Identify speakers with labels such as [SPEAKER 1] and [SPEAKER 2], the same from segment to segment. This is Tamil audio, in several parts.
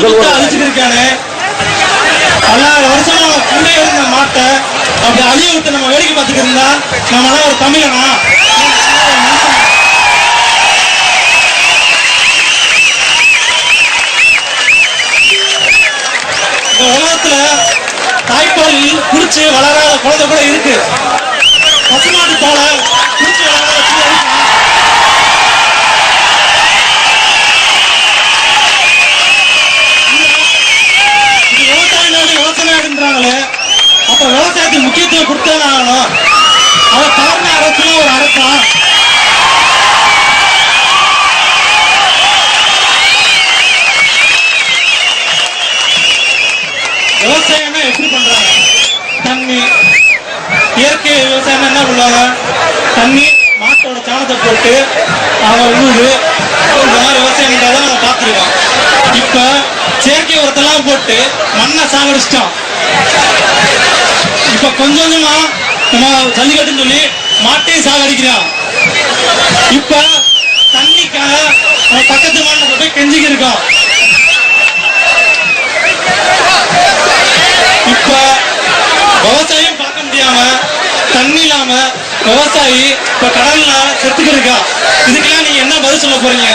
[SPEAKER 1] அழிச்சுக்கிருக்கானே 1000 வருஷம் முன்னே இருந்த மாட்டை அப்படி அழிய விட்டு நம்ம வேடிக்கை பார்த்துட்டு இருந்தா நம்மளாம் ஒரு தமிழனா? இந்த உலகத்துல தாய்ப்பால் குடிச்சு வளராத குழந்தை கூட இருக்கு. பசுமாட்டு பாலை குடிச்சு வளராத விவசாய நாடு விவசாய நாடுன்றாங்களே, அப்ப விவசாயத்துக்கு முக்கியத்துவம் கொடுத்தானே ஆகணும். அவன் காரண அரசுல ஒரு அரசா? விவசாயம்னா எப்படி பண்றாங்க? தண்ணி, இயற்கை விவசாயம் என்ன பண்ணுவாங்க? தண்ணி, மாட்டோட சாணத்தை போட்டு அவன் உழுது இந்த மாதிரி விவசாயம் பண்றதை நம்ம பார்த்துருக்கோம். இப்ப செயற்கை உரத்தெல்லாம் போட்டு மண்ணை சாகடிச்சிட்டோம். இப்ப கொஞ்சம் கொஞ்சமா நம்ம ஜல்லிக்கட்டுன்னு சொல்லி மாட்டையும் சாகடிக்கிறோம். இப்ப தண்ணிக்காக நம்ம பக்கத்து மாநிலத்தை போய் கெஞ்சிக்கு இருக்கோம். இப்ப விவசாயம் பார்க்க முடியாம தண்ணி இல்லாம விவசாயி இப்ப கடல்ல செத்துக்கு இருக்கா. இதுக்கெல்லாம் நீங்க என்ன பதில் சொல்ல போறீங்க?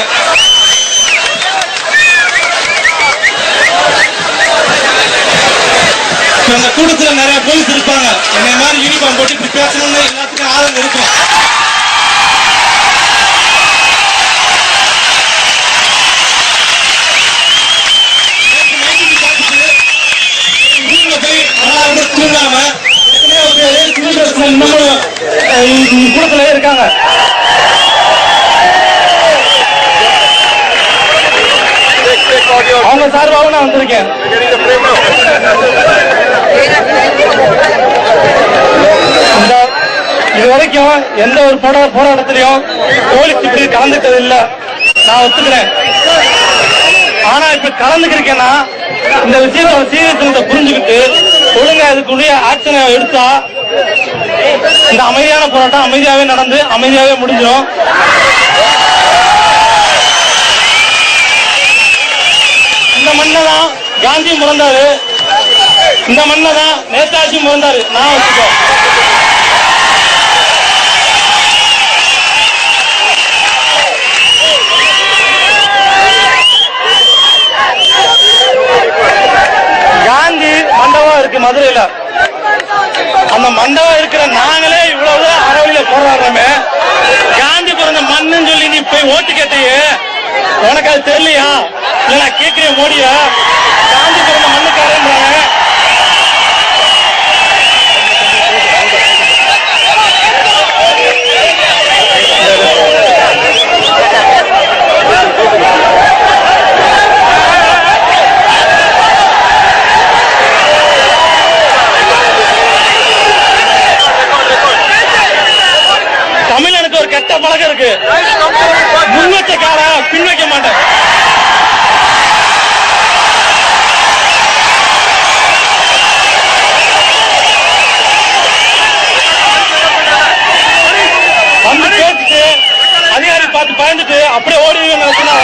[SPEAKER 1] இந்த கூட்டத்துல நிறைய போலீஸ் இருப்பாங்க. என்னை மாதிரி யூனிஃபார்ம் போட்டு இப்படி பேசணும்னு எல்லாத்துக்கும் ஆதரவு இருக்கும். தூங்காம கூட்டத்திலே இருக்காங்க. அவங்க சார்பாக நான் வந்திருக்கேன். இது வரைக்கும் எந்த ஒரு போராட்டத்திலையும் போலீஸ் இப்படி கலந்துட்டது இல்லை, நான் ஒத்துக்கிறேன். ஆனா இப்ப கலந்துக்கிறேன்னா இந்த விஷயத்தை சீரியஸ் புரிஞ்சுக்கிட்டு ஒழுங்கா இதுக்குரிய ஆக்ஷனை எடுத்தா இந்த அமைதியான போராட்டம் அமைதியாவே நடந்து அமைதியாவே முடிஞ்சிடும். இந்த மண்ணை தான் காந்தி பிறந்தாரு, இந்த மண்ணை தான் நேதாஜி பிறந்தாரு. நான் வச்சுக்கோ காந்தி மண்டபம் இருக்கு மதுரையில. அந்த மண்டபம் இருக்கிற நாங்களே இவ்வளவு அறவழியில போராடுறோமே, காந்தி பிறந்த மண்ணுன்னு சொல்லி நீ போய் ஓட்டு கேட்டையே, உனக்கு அது தெரியலையா? இல்ல நான் கேட்கிறேன் மோடிய, காந்தி பிறந்த மண்ணுக்காரன்றாங்க. தமிழனுக்கு ஒரு கெட்ட பழக்கம் இருக்கு, முன் வச்ச கால பின் வைக்க மாட்டேன். வந்து கேட்டுட்டு அதிகாரி பார்த்து பயந்துட்டு அப்படியே ஓடுவீங்க வரணும்.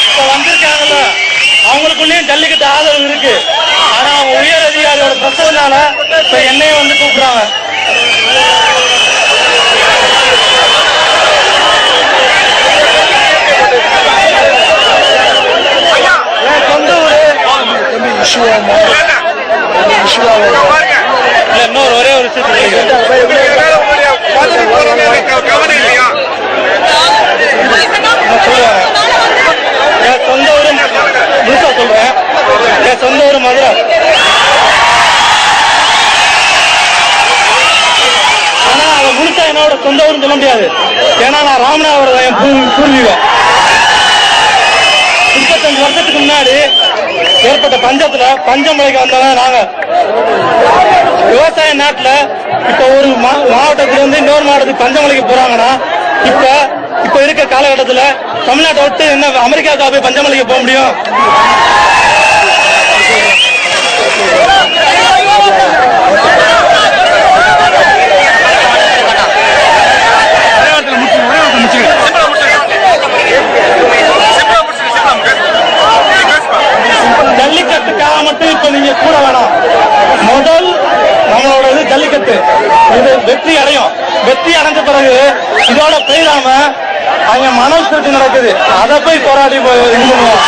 [SPEAKER 1] இப்ப வந்திருக்காங்கல்ல, அவங்களுக்குள்ளேயும் ஜல்லிக்கட்டு ஆதரவு இருக்கு. ஆனா அவங்க உயர் அதிகாரியோட பிரச்சனைனால இப்ப என்னையும் வந்து கூப்பிடுறாங்க. சொந்த ஊரு இன்னொரு ஒரே ஒரு விஷயத்துல என் சொந்த ஊரு முழுசா சொல்றேன். என் சொந்த ஊரு மதுரை. ஆனா அதை முழுசா என்னோட சொந்த ஊருன்னு சொல்ல முடியாது. ஏன்னா நான் ராமநாதபுரம் என் பூர்வீகம். 35 வருஷத்துக்கு முன்னாடி ஏற்பட்ட பஞ்சத்துல பஞ்சமலைக்கு வந்தவங்க நாங்க. விவசாய நாட்டுல இப்ப ஒரு மாவட்டத்துல இருந்து இன்னொரு மாவட்டத்துக்கு பஞ்சமலைக்கு போறாங்கன்னா இப்ப இருக்க காலகட்டத்துல தமிழ்நாட்டை விட்டு என்ன அமெரிக்காவுக்கு போய் பஞ்சமலைக்கு போக முடியும்? இருக்கு. இது வெற்றி அடையும். வெற்றி அடைஞ்ச பிறகு இதோட போயிடாம அங்க மனோ திருச்சி நடக்குது, அதை போய் போராடி இது பண்ணுவோம்.